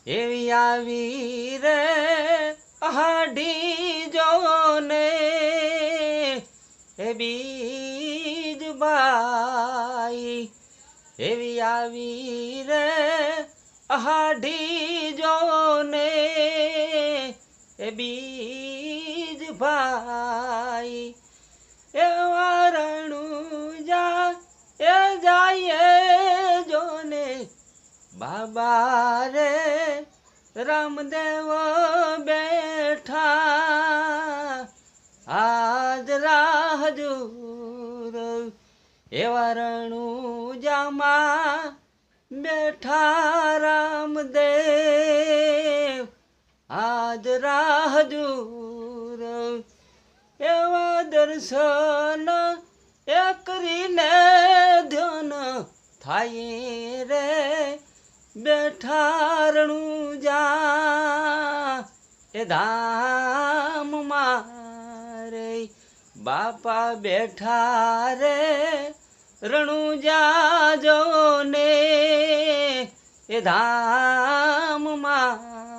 એવી આવી રે અહાડી જોને એ બીજ બાઈ એવી આવી રે અહાડી જોને એ બીજ ભાઈ એ વારણું જા એ જાય જોને બાબા રે રામદેવ બેઠા આજ રાજુર એવા રણુજામાં બેઠા રામદેવ આજ રાજુર એવા દર્શન એ કરીને ધ્યાન થાય રે બેઠા રણુજા એ ધામ મારે બાપા બેઠા રે રણુજા જોને એ ધામ મારે